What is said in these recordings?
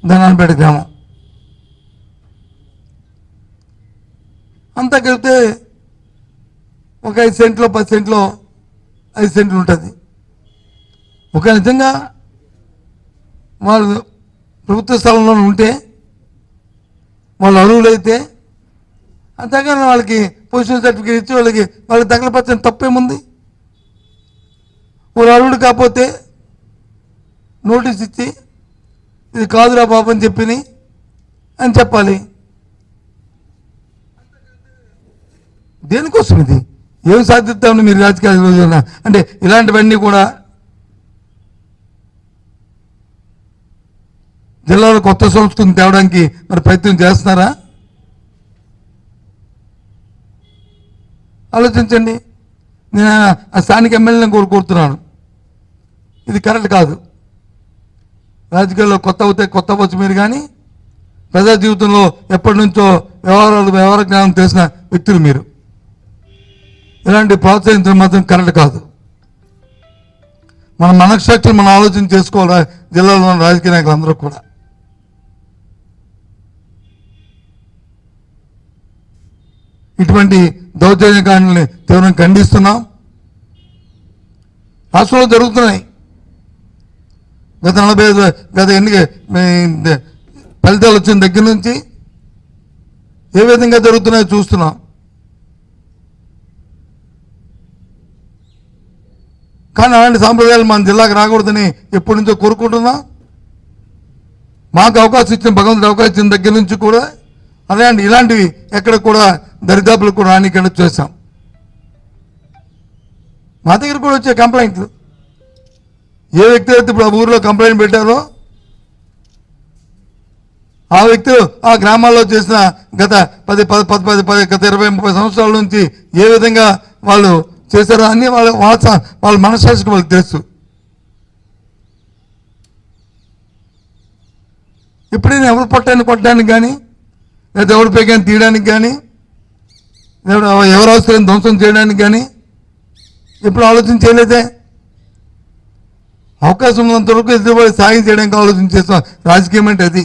ధనాన్పేట గ్రామం. అంతా కలిపితే ఒక 5 సెంట్లో 10 సెంట్లో 5 సెంట్లు ఉంటుంది. ఒక నిజంగా వాళ్ళు ప్రభుత్వ స్థలంలో ఉంటే వాళ్ళు అర్హులైతే అంతేగాని వాళ్ళకి పొజిషన్ సర్టిఫికేట్ ఇచ్చి వాళ్ళకి తగలపరచని తప్పేముంది? వాళ్ళు అర్హుడు కాకపోతే నోటీస్ ఇచ్చి ఇది కాదురా బాబు అని అని చెప్పాలి. దేనికోసం ఇది? ఏం సాధిస్తామని మీరు రాజకీయాలు అంటే ఇలాంటివన్నీ కూడా జిల్లాలో కొత్త సంస్కృతిని తేవడానికి మరి ప్రయత్నం చేస్తున్నారా? ఆలోచించండి. నేను ఆ స్థానిక ఎమ్మెల్యేని కోరుతున్నాను, ఇది కరెక్ట్ కాదు. రాజకీయాల్లో కొత్త అవుతే కొత్త వచ్చు మీరు, కానీ ప్రజా జీవితంలో ఎప్పటి నుంచో వ్యవహార జ్ఞానం తెలిసిన వ్యక్తులు మీరు. ఇలాంటి ప్రోత్సహించడం మాత్రం కరెక్ట్ కాదు. మన మనశ్శక్తులు మనం ఆలోచన చేసుకోవాలి. జిల్లాలో ఉన్న రాజకీయ నాయకులు అందరూ కూడా ఇటువంటి దౌర్జన్యకాండల్ని తీవ్రంగా ఖండిస్తున్నాం. రాష్ట్రంలో జరుగుతున్నాయి. గత ఎన్నిక ఫలితాలు వచ్చిన దగ్గర నుంచి ఏ విధంగా జరుగుతున్నాయో చూస్తున్నాం. కానీ అలాంటి సాంప్రదాయాలు మన జిల్లాకు రాకూడదని ఎప్పటి నుంచో కోరుకుంటున్నాం. మాకు అవకాశం ఇచ్చిన భగవంతుడు అవకాశం ఇచ్చిన దగ్గర నుంచి కూడా ఇలాంటివి ఎక్కడ కూడా దరిదాపులకు కూడా రానికుండా చేశాం. మా దగ్గర కూడా వచ్చే కంప్లైంట్లు, ఏ వ్యక్తి అయితే ఇప్పుడు ఆ ఊరిలో కంప్లైంట్ పెట్టారో ఆ వ్యక్తులు ఆ గ్రామాల్లో చేసిన గత 20-30 సంవత్సరాల నుంచి ఏ విధంగా వాళ్ళు చేశారో అన్నీ వాళ్ళ మనస్సాక్షికి వాళ్ళకి తెలుసు. ఎప్పుడైనా ఎవరు పొట్టాన్ని కొట్టడానికి కానీ, లేదా ఎవరి పేకాన్ని తీయడానికి కానీ, లేదా ఎవరు అవసరం ధ్వంసం చేయడానికి కానీ ఎప్పుడు ఆలోచన చేయలేదే. అవకాశం ఉన్నంత వరకు ఎదురుబడి సాయం చేయడానికి ఆలోచన చేస్తాం. రాజకీయం అంటే అది.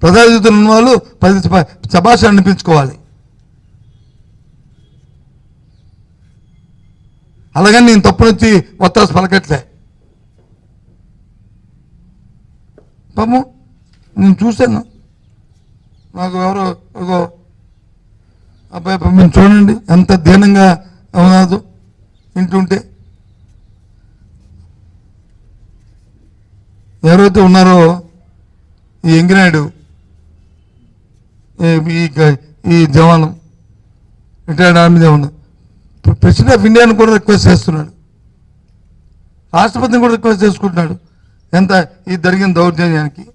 ప్రజా జీవితంలో ఉన్న వాళ్ళు 10 శభాష అనిపించుకోవాలి. అలాగని నేను తప్పునొచ్చి ఒత్తాసు పలకట్లే. పాపం నేను చూశాను, నాకు ఎవరో ఒక అబ్బాయి పంపించి చూడండి ఎంత దీనంగా అవునాదు వింటుంటే. ఎవరైతే ఉన్నారో ఈ ఎంగినాయుడు, ఈ జవాను, రిటైర్డ్ ఆర్మీ జవాను, ప్రెసిడెంట్ ఆఫ్ ఇండియాని కూడా రిక్వెస్ట్ చేస్తున్నాడు, రాష్ట్రపతిని కూడా రిక్వెస్ట్ చేసుకుంటున్నాడు ఎంత ఈ జరిగిన దౌర్జన్యానికి.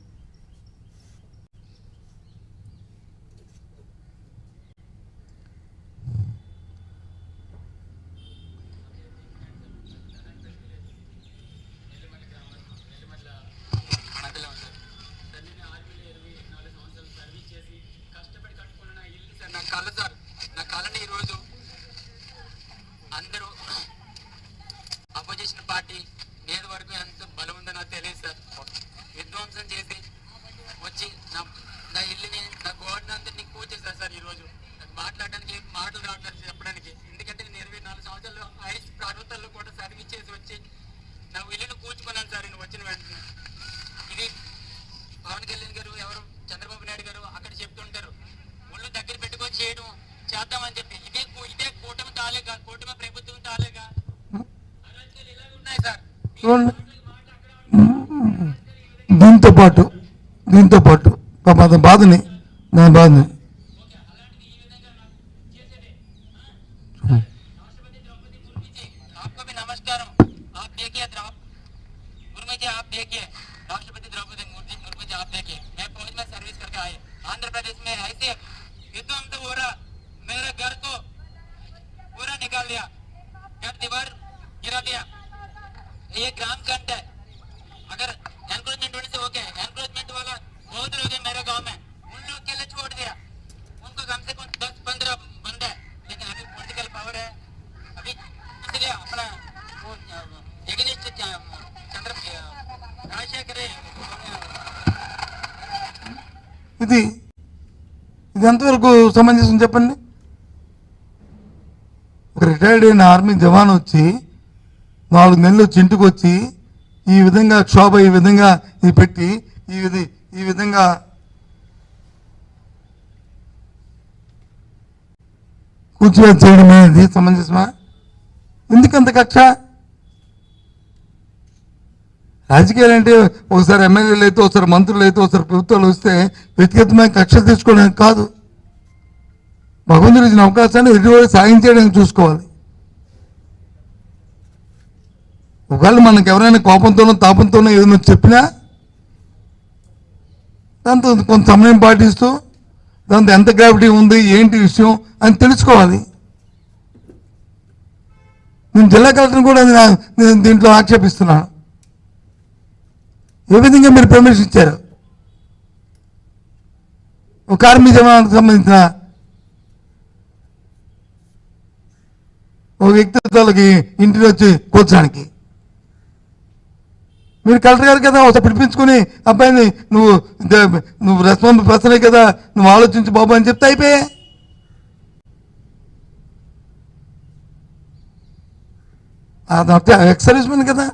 నా కళని ఈరోజు అందరూ అపోజిషన్ పార్టీ నేటి వరకు ఎంత బలం ఉందో నాకు తెలియదు సార్. విధ్వంసం చేసి వచ్చి నా ఇల్లుని, నా గోడని అందరినీ కూర్చేశారు సార్. ఈరోజు నాకు మాట్లాడడానికి మాటలు రావట్లేదు చెప్పడానికి. ఎందుకంటే నేను 24 సంవత్సరాలు ఐస్ ప్రభుత్వాల్లో కూడా సర్వీస్ చేసి వచ్చి నా ఇల్లుని కూర్చుకున్నాను సార్. నేను వచ్చిన వెంటనే ఇది పవన్ కళ్యాణ్ గారు, ఎవరు చంద్రబాబు నాయుడు గారు అక్కడ చెప్తుంటారు ఒళ్ళు దగ్గర పెట్టుకొని చేయడం చేద్దామని చెప్పి. ఇదే కూటమి తాలేగా, కూటమి ప్రభుత్వం తాలేగా ఇలా ఉన్నాయి సార్. దీంతో పాటు బాధని నా బాధని नमस्कार। आप देखिए मुर्मू जी, आप देखिए राष्ट्रपति द्रौपदी मुर्मू जी, आप देखिए मैं फौज में सर्विस करके आए आंध्र प्रदेश में ऐसे विध्वंस हो रहा, मेरे घर को पूरा निकाल दिया, घर दीवार गिरा दिया। ये ग्राम कंट है। अगर एनक्रोचमेंट होने से ओके, एनक्रोचमेंट वाला बहुत लोग है मेरे गांव में, उन लोग के लिए छोड़ दिया। उनको कम से कम 10-15 बंदे, लेकिन अभी पॉलिटिकल पावर है अभी, इसलिए अपना एगेनिस्ट चंद्र राजशेखर ఇది ఎంతవరకు సమంజసం చెప్పండి? ఒక రిటైర్డ్ అయిన ఆర్మీ జవాన్ వచ్చి 4 నెలలు వచ్చి ఇంటికి వచ్చి ఈ విధంగా క్షోభ, ఈ విధంగా ఇది పెట్టి ఈ విధంగా కూర్చోవేసి చేయడం అనేది సమంజసమా? ఎందుకంత కక్ష? రాజకీయాలు అంటే ఒకసారి ఎమ్మెల్యేలు అయితే, ఒకసారి మంత్రులు అయితే, ఒకసారి ప్రభుత్వాలు వస్తే వ్యక్తిగతమైన కక్ష తెచ్చుకోవడానికి కాదు. భగవంతుడు ఇచ్చిన అవకాశాన్ని ఎదుటివాడు సాయం చేయడానికి చూసుకోవాలి. ఒకవేళ మనకు ఎవరైనా కోపంతోనో తాపంతోనో ఏదైనా చెప్పినా దాంతో కొంత సమయం పాటిస్తూ దాంతో ఎంత గ్రావిటీ ఉంది, ఏంటి విషయం అని తెలుసుకోవాలి. నేను జిల్లా కలెక్టర్ని కూడా నేను దీంట్లో ఆక్షేపిస్తున్నాను. ఏ విధంగా మీరు పర్మిషన్ ఇచ్చారు? ఒక ఆర్మీ జవాన్కి సంబంధించిన ఒక వ్యక్తిత్వాలకి ఇంటికి వచ్చి కూర్చోడానికి మీరు కలెక్టర్ గారు కదా ఒకసారి పిలిపించుకుని అబ్బాయిని నువ్వు రెస్పాన్సిబుల్ పర్సనే కదా, నువ్వు ఆలోచించు బాబు అని చెప్తే అయిపోయా. అది ఎక్స్ సర్వీస్ మెన్ కదా.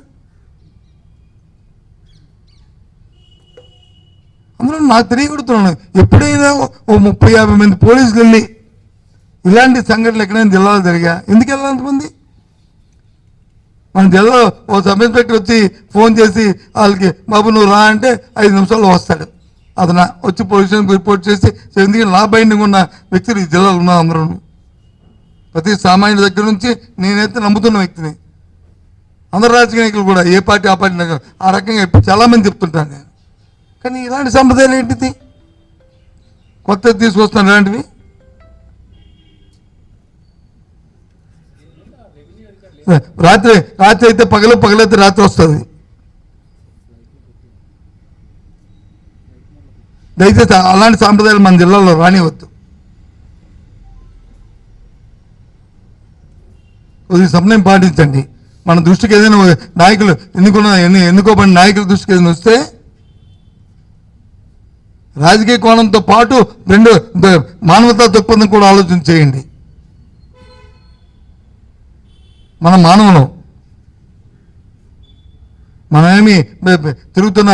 అందులో నాకు తెలియకూడుతున్నాను, ఎప్పుడైనా ఓ 30-50 మంది పోలీసులు వెళ్ళి ఇలాంటి సంఘటనలు ఎక్కడైనా జిల్లాలో జరిగా ఎందుకు వెళ్ళాలి అంతమంది? మన జిల్లాలో ఓ సబ్ ఇన్స్పెక్టర్ వచ్చి ఫోన్ చేసి వాళ్ళకి బాబు నువ్వు రా అంటే 5 నిమిషాల్లో వస్తాడు. అతను వచ్చి పోలీస్ స్టేషన్కి రిపోర్ట్ చేసి ఎందుకంటే నా బైండింగ్ ఉన్న వ్యక్తులు ఈ జిల్లాలో ఉన్నారు. అందరూ ప్రతి సామాన్యుడి దగ్గర నుంచి నేనైతే నమ్ముతున్న వ్యక్తిని. అందరు రాజకీయ నాయకులు కూడా ఏ పార్టీ ఆ పార్టీ ఆ రకంగా చాలామంది చెప్తుంటాను నేను. కానీ ఇలాంటి సంప్రదాయాలు ఏంటిది? కొత్తది తీసుకొస్తాను ఇలాంటివి. రాత్రి అయితే పగలైతే రాత్రి వస్తుంది. దయచేసి అలాంటి సాంప్రదాయాలు మన జిల్లాలో రానివద్దు. కొద్దిగా సమయం పాటించండి. మన దృష్టికి ఏదైనా నాయకులు ఎన్నుకోబడిన నాయకుల దృష్టికి ఏదైనా వస్తే రాజకీయ కోణంతో పాటు మానవతా దృక్పథం కూడా ఆలోచన చేయండి. మన మానవులు, మనమేమి తిరుగుతున్న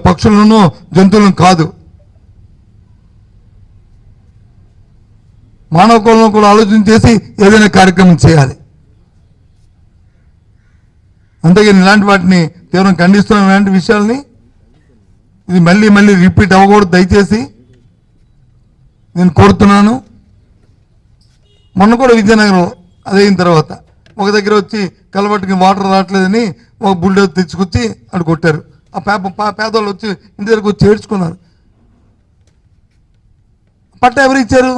పక్షులను జంతువులను కాదు. మానవ కోణంలో కూడా ఆలోచన చేసి ఏదైనా కార్యక్రమం చేయాలి. అంతేగాని ఇలాంటి వాటిని తీవ్రంగా ఖండిస్తున్న ఇలాంటి విషయాల్ని ఇది మళ్ళీ రిపీట్ అవ్వకూడదు. దయచేసి నేను కోరుతున్నాను. మొన్న కూడా విజయనగరం అదైన తర్వాత ఒక దగ్గర వచ్చి కలబట్టుకి వాటర్ రావట్లేదని ఒక బుల్డోజర్ తెచ్చుకొచ్చి అక్కడ కొట్టారు. ఆ పేదవాళ్ళు వచ్చి ఇంటి దగ్గరకు వచ్చి ఏడ్చుకున్నారు. పట్టా ఎవరు ఇచ్చారు?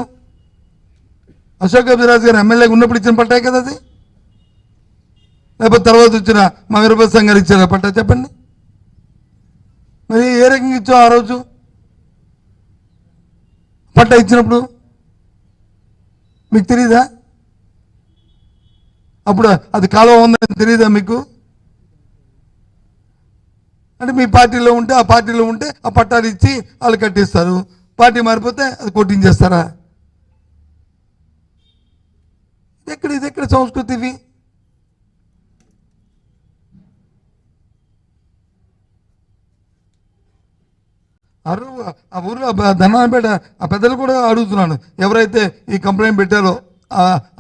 అశోక్ అభిరాజ్ గారు ఎమ్మెల్యేగా ఉన్నప్పుడు ఇచ్చిన పట్టాయి కదా అది. లేకపోతే తర్వాత వచ్చిన మా వీరభద్ర గారు ఇచ్చారా పట్టా? చెప్పండి. మరి ఏ రకంగా ఇచ్చావు ఆ రోజు పట్టా ఇచ్చినప్పుడు? మీకు తెలియదా? అప్పుడు అది కాలువ ఉందని తెలియదా మీకు? అంటే మీ పార్టీలో ఉంటే ఆ పట్టాలు ఇచ్చి వాళ్ళు కట్టిస్తారు. పార్టీ మారిపోతే అది కొట్టించేస్తారా? ఇది ఎక్కడ సంస్కృతి? ఇవి ఆ ఊరిలో ధనాపేట ఆ పెద్దలు కూడా అడుగుతున్నాను, ఎవరైతే ఈ కంప్లైంట్ పెట్టారో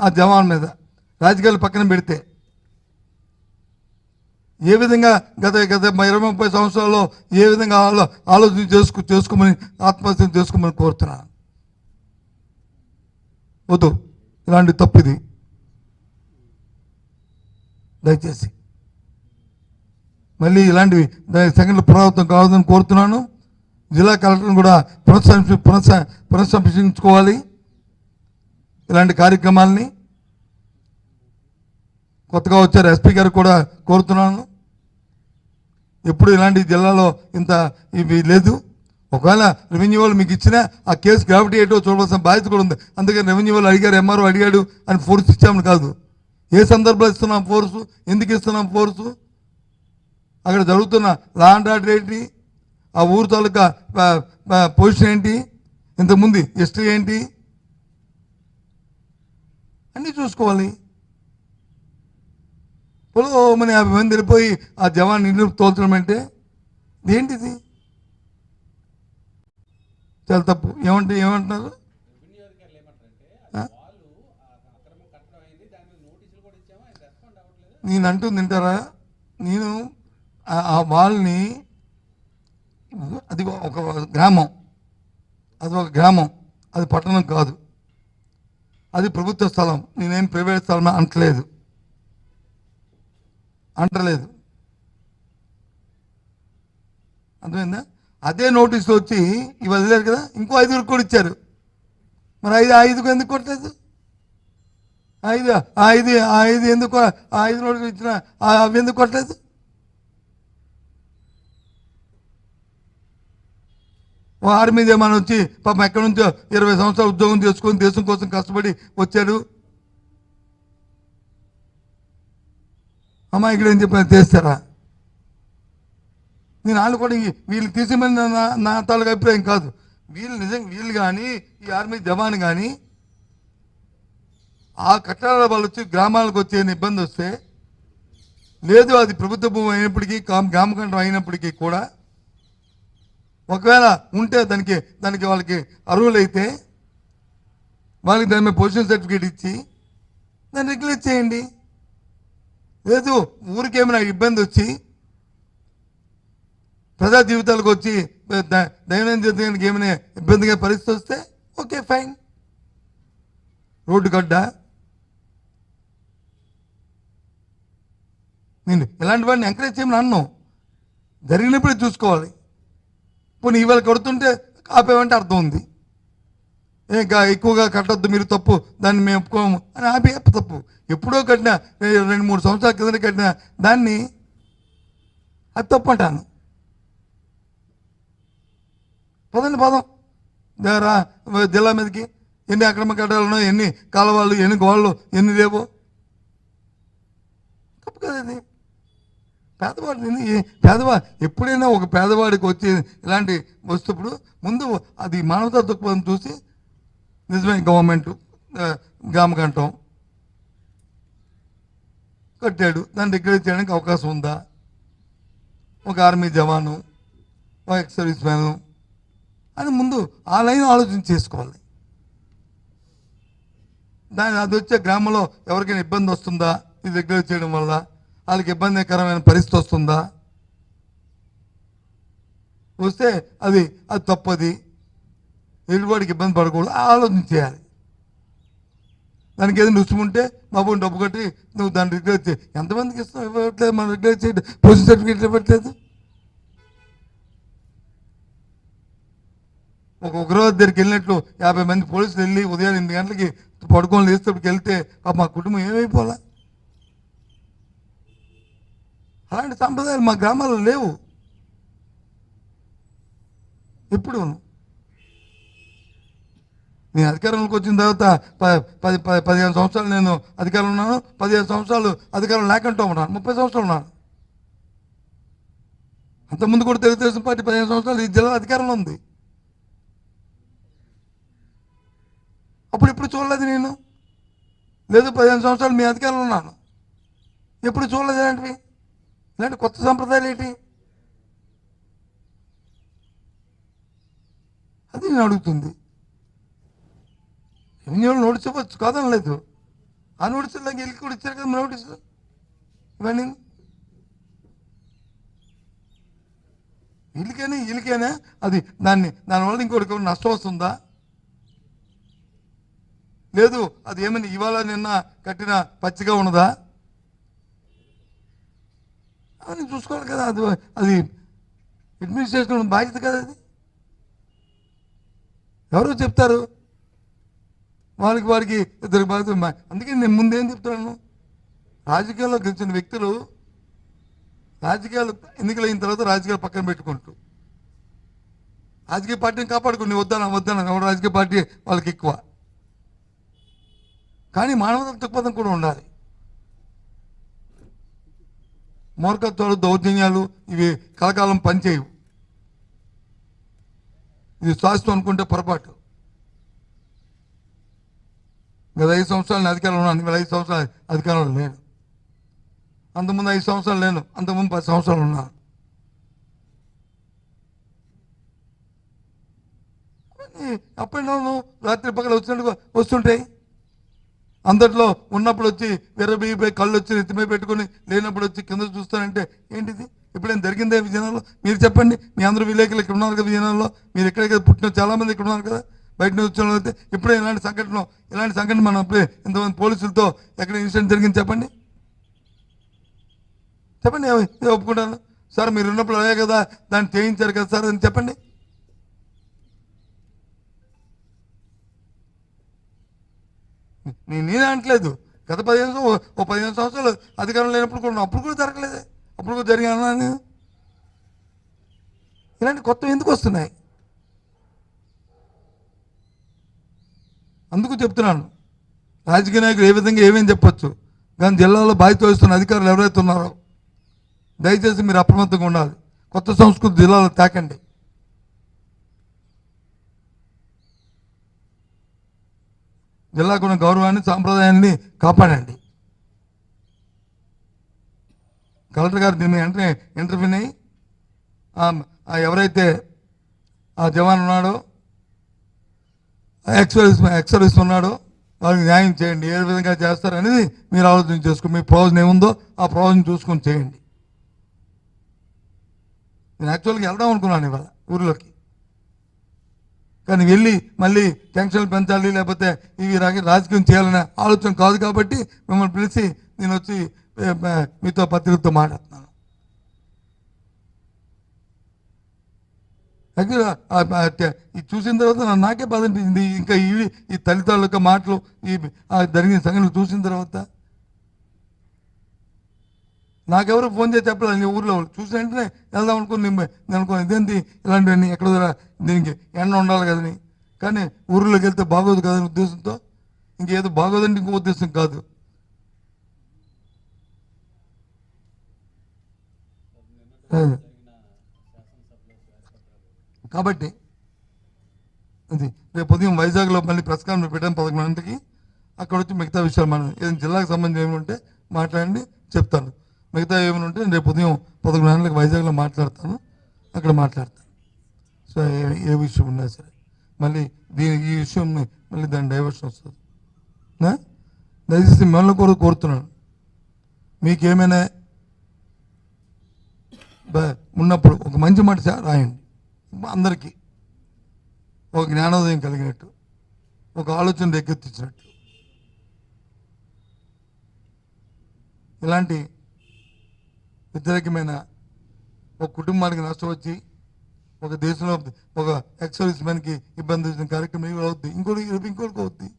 ఆ జవాన్ మీద రాజకీయాలు పక్కన పెడితే ఏ విధంగా గత 20-30 సంవత్సరాల్లో ఏ విధంగా ఆలోచన చేసుకోమని ఆత్మహత్య చేసుకోమని కోరుతున్నాను. వద్దు, ఇలాంటి తప్పు ఇది. దయచేసి మళ్ళీ ఇలాంటివి సంఘటనలు పునరావృతం కావద్దని కోరుతున్నాను. జిల్లా కలెక్టర్ని కూడా పునఃసంరక్షించుకోవాలి. ఇలాంటి కార్యక్రమాలని కొత్తగా వచ్చారు ఎస్పీ గారు కూడా కోరుతున్నాను. ఎప్పుడు ఇలాంటి జిల్లాలో ఇంత ఇవి లేదు. ఒకవేళ రెవెన్యూ వాళ్ళు మీకు ఇచ్చినా ఆ కేసు గ్రావిటీ ఏంటో చూడవలసిన బాధ్యత కూడా ఉంది. అందుకని రెవెన్యూ వాళ్ళు అడిగారు, ఎంఆర్ఓ అడిగాడు అని ఫోర్స్ ఇచ్చామని కాదు. ఏ సందర్భంలో ఇస్తున్నాం ఫోర్సు, ఎందుకు ఇస్తున్నాం ఫోర్సు? అక్కడ జరుగుతున్న లా అండ్ ఆర్డర్ ఏంటి, ఆ ఊరు తాలూకా పొజిషన్ ఏంటి, ఇంతకుముందు హిస్టరీ ఏంటి, అన్నీ చూసుకోవాలి. పొలో మన 50 మంది వెళ్ళిపోయి ఆ జవాన్ ఇల్లు తోల్చడం అంటే ఏంటిది? చాలా తప్పు. ఏమంటున్నారు? నేను అంటూ తింటారా? నేను ఆ వాళ్ళని, అది ఒక గ్రామం, అది పట్టణం కాదు, అది ప్రభుత్వ స్థలం. నేనేం ప్రైవేట్ స్థలం అంటలేదు. అర్థమైందా? అదే నోటీసులు వచ్చి ఇవి వదిలేరు కదా, ఇంకో 5 కూడా ఇచ్చారు. మరి 5 ఎందుకు కొట్టలేదు? 5 ఎందుకు 5 నోటీసులు ఇచ్చిన అవి ఎందుకు కొట్టలేదు? ఆర్మీ ఏమైనా వచ్చి పాపం ఎక్కడి నుంచో 20 సంవత్సరాలు ఉద్యోగం చేసుకొని దేశం కోసం కష్టపడి వచ్చాడు, అమ్మాయికి ఏం చెప్పిన చేస్తారా? నేను వాళ్ళు కూడా వీళ్ళు తీసేమని నా తాలూకు అభిప్రాయం కాదు. వీళ్ళు కానీ ఈ ఆర్మీ జవాన్ కానీ ఆ కట్టడాల వాళ్ళు వచ్చి గ్రామాలకు వచ్చే ఇబ్బంది వస్తే, లేదు అది ప్రభుత్వ భూమి అయినప్పటికీ గ్రామకంఠం అయినప్పటికీ కూడా ఒకవేళ ఉంటే దానికి వాళ్ళకి అర్హులైతే వాళ్ళకి దాని మీద పొజిషన్ సర్టిఫికేట్ ఇచ్చి దాన్ని రెగ్యులేట్ చేయండి. లేదు ఊరికేమైనా ఇబ్బంది వచ్చి ప్రజా జీవితాలకు వచ్చి దైనందిన జీవితానికి ఏమైనా ఇబ్బందిగా పరిస్థితి వస్తే ఓకే ఫైన్, రోడ్డు గడ్డ. నేను ఇలాంటి వాడిని ఎంకరేజ్ చేయమని అన్నాం, జరిగినప్పుడే చూసుకోవాలి. పోనీ ఇవాళ కడుతుంటే ఆపేమంటే అర్థం ఉంది, ఎక్కువగా కట్టొద్దు మీరు, తప్పు, దాన్ని మేము ఒప్పుకోము అని ఆపే తప్పు. ఎప్పుడో కట్టిన 2-3 సంవత్సరాల కింద కట్టిన దాన్ని అది తప్పు అంటాను. పదం రా జిల్లా మీదకి ఎన్ని అక్రమ కట్టాలు ఉన్నాయో, ఎన్ని కాలువలు, ఎన్ని గోళ్ళు, ఎన్ని లేవో. తప్పు కదా ఇది. పేదవాడు ఎప్పుడైనా ఒక పేదవాడికి వచ్చి ఇలాంటి వస్తుప్పుడు ముందు అది మానవతా దృక్పథం చూసి నిజమే గవర్నమెంట్ గ్రామకంఠం కట్టాడు, దాన్ని రెగ్యులేట్ చేయడానికి అవకాశం ఉందా, ఒక ఆర్మీ జవాను, ఒక ఎక్స్ సర్వీస్ మ్యాను అని ముందు ఆ లైన్ ఆలోచన చేసుకోవాలి. అది వచ్చే గ్రామంలో ఎవరికైనా ఇబ్బంది వస్తుందా, ఇది రెగ్యులేట్ చేయడం వల్ల వాళ్ళకి ఇబ్బందికరమైన పరిస్థితి వస్తుందా, వస్తే అది తప్పది, ఎదుటివాడికి ఇబ్బంది పడకూడదు ఆలోచన చేయాలి. దానికి ఏదైనా రుచి ఉంటే బాబు డబ్బు కట్టి నువ్వు దాన్ని రెగ్యులేట్ చేయి. ఎంతమందికి ఇస్తావు? ఇవ్వట్లేదు. మనం రెగ్యులేట్ చేయడం పొజిషన్ సర్టిఫికేట్ ఇవ్వట్లేదు. ఒక ఉగ్రవాద దగ్గరికి వెళ్ళినట్లు 50 మంది పోలీసులు వెళ్ళి ఉదయం 8 గంటలకి పడుకొని లేసేటప్పటికి వెళ్తే మా కుటుంబం ఏమైపోలే. అలాంటి సంప్రదాయాలు మా గ్రామాల్లో లేవు. ఇప్పుడు నేను అధికారంలోకి వచ్చిన తర్వాత 15 సంవత్సరాలు నేను అధికారంలో ఉన్నాను. 15 సంవత్సరాలు అధికారం లేకుండా ఉన్నాను. 30 సంవత్సరాలు ఉన్నాను. అంతకుముందు కూడా తెలుగుదేశం పార్టీ 15 సంవత్సరాలు ఈ జిల్లా అధికారంలో ఉంది. అప్పుడు ఎప్పుడు చూడలేదు నేను. లేదు 15 సంవత్సరాలు మీ అధికారంలో ఉన్నాను, ఎప్పుడు చూడలేదు. ఇలాంటి కొత్త సంప్రదాయాలు ఏంటి? అది నేను అడుగుతుంది. రెవెన్యూ నోటీస్ ఇవ్వచ్చు, కాదని లేదు. ఆ నోటీసులకి వెళ్ళి కూడా ఇచ్చారు కదా నోటీసులు. ఇవన్నీ వీళ్ళకైనా అది దానివల్ల ఇంకోటి నష్టం వస్తుందా? లేదు అది ఏమైనా ఇవాళ నిన్న కట్టిన పచ్చిగా ఉన్నదా అని చూసుకోవాలి కదా. అది అడ్మినిస్ట్రేషన్ బాధ్యత కదా. అది ఎవరో చెప్తారు, వారికి ఇద్దరికి బాధ్యత. అందుకే నేను ముందేం చెప్తున్నాను, రాజకీయాల్లో గెలిచిన వ్యక్తులు రాజకీయాలు ఎన్నికలైన తర్వాత రాజకీయాలు పక్కన పెట్టుకుంటూ రాజకీయ పార్టీని కాపాడుకుని వద్దాను రాజకీయ పార్టీ వాళ్ళకి ఎక్కువ. కానీ మానవతా దృక్పథం కూడా ఉండాలి. మూర్ఖత్వాలు, దౌర్జన్యాలు ఇవి కలకాలం పనిచేయవు. ఇది శాశ్వతం అనుకుంటే పొరపాటు. గత 5 సంవత్సరాలు నేను అధికారంలో ఉన్నాను, ఇవాళ 5 సంవత్సరాలు అధికారంలో లేను. అంతకుముందు 5 సంవత్సరాలు లేను, అంతకుముందు 10 సంవత్సరాలు ఉన్నాను. అప్పుడు రాత్రి పక్కన వచ్చినట్టుగా వస్తుంటాయి. అందట్లో ఉన్నప్పుడు వచ్చి విర్రబీగిపోయి కళ్ళు వచ్చి నెత్తిమీద పెట్టుకుని లేనప్పుడు వచ్చి కింద చూస్తానంటే ఏంటిది? ఎప్పుడైనా జరిగిందే విజయనగరంలో? మీరు చెప్పండి. మీ అందరూ విలేకరులు ఇక్కడ ఉన్నారు కదా విజయనగరంలో, మీరు ఎక్కడే కదా పుట్టిన చాలామంది ఇక్కడ ఉన్నారు కదా, బయట నుంచి వచ్చిన అయితే ఇప్పుడే ఇలాంటి సంఘటన మనం అప్పుడే ఇంతమంది పోలీసులతో ఎక్కడ ఇన్సిడెంట్ జరిగింది చెప్పండి. చెప్పండి, ఒప్పుకుంటాను సార్, మీరు ఉన్నప్పుడు అదే కదా దాన్ని చేయించారు కదా సార్ అని చెప్పండి. నేనే అంటలేదు, గత 15 సంవత్సరాలు అధికారం లేనప్పుడు కూడా అప్పుడు కూడా జరగలేదే, అప్పుడు కూడా జరిగాను నేను. ఇలాంటి కొత్త ఎందుకు వస్తున్నాయి? అందుకు చెప్తున్నాను, రాజకీయ నాయకులు ఏ విధంగా ఏమేమి చెప్పొచ్చు, కానీ జిల్లాలో బాధ్యత వహిస్తున్న అధికారులు ఎవరైతే ఉన్నారో దయచేసి మీరు అప్రమత్తంగా ఉండాలి. కొత్త సంస్కృతి జిల్లాలో తాకండి. జిల్లాకున్న గౌరవాన్ని సాంప్రదాయాన్ని కాపాడండి. కలెక్టర్ గారు దీన్ని వెంటనే ఇంటర్వ్యూ అయ్యి ఎవరైతే ఆ జవాన్ ఉన్నాడో, ఎక్స్-సర్వీస్ ఉన్నాడో వాళ్ళకి న్యాయం చేయండి. ఏ విధంగా చేస్తారనేది మీరు ఆలోచన చేసుకుని మీ ప్రయోజనం ఏముందో ఆ ప్రయోజనం చూసుకొని చేయండి. నేను యాక్చువల్గా వెళ్దాం అనుకున్నాను ఇవాళ ఊరిలోకి, కానీ వెళ్ళి మళ్ళీ టెన్షన్లు పెంచాలి లేకపోతే ఇవి రాజకీయం చేయాలనే ఆలోచన కాదు కాబట్టి మిమ్మల్ని పిలిచి నేను వచ్చి మీతో పత్రికతో మాట్లాడుతున్నాను. ఇది చూసిన తర్వాత నాకే బాధ అనిపించింది. ఇంకా ఈ తల్లిదండ్రుల యొక్క మాటలు ఈ జరిగిన సంఘటనలు చూసిన తర్వాత నాకెవరు ఫోన్ చేసి చెప్పలేదు. నేను ఊర్లో చూసిన వెంటనే వెళ్దాం అనుకుని నేను అనుకున్నాను ఇదేంటి ఇలాంటివన్నీ ఎక్కడ దీనికి ఎండ ఉండాలి కదని, కానీ ఊర్లోకి వెళ్తే బాగోదు కదని ఉద్దేశంతో, ఇంకేదో బాగోదంటే ఇంకో ఉద్దేశం కాదు. కాబట్టి అది రేపు ఉదయం వైజాగ్లో మళ్ళీ ప్రెస్ కాన్ఫరెన్స్ పెట్టాను 11 గంటలకి. అక్కడ వచ్చి మిగతా విషయాలు మనం ఏదైనా జిల్లాకు సంబంధించి ఏమి ఉంటే మాట్లాడండి, చెప్తాను. మిగతా ఏమైనా ఉంటే రేపు ఉదయం 11 గంటలకు వైజాగ్లో మాట్లాడతాను, అక్కడ మాట్లాడతాను. సో ఏ విషయం ఉన్నా సరే మళ్ళీ ఈ విషయం మళ్ళీ దాని డైవర్షన్ వస్తుంది. దయచేసి మిమ్మల్ని కూడా కోరుతున్నాను, మీకేమైనా ఉన్నప్పుడు ఒక మంచి మాట రాయండి. అందరికీ ఒక జ్ఞానోదయం కలిగినట్టు, ఒక ఆలోచన రేకెత్తించినట్టు. ఇలాంటి వ్యతిరేకమైన ఒక కుటుంబానికి నష్టం వచ్చి ఒక దేశంలో ఒక ఎక్స్-సర్వీస్ మ్యాన్కి ఇబ్బంది వచ్చిన కార్యక్రమం ఇవి అవుద్ది, ఇంకోటికి అవుద్ది.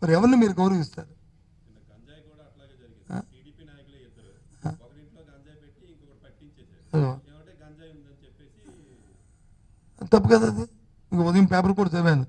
మరి ఎవరిని మీరు గౌరవిస్తారు? తప్పు కదా అది. ఇంక ఉదయం పేపర్ కూడా చదివాను,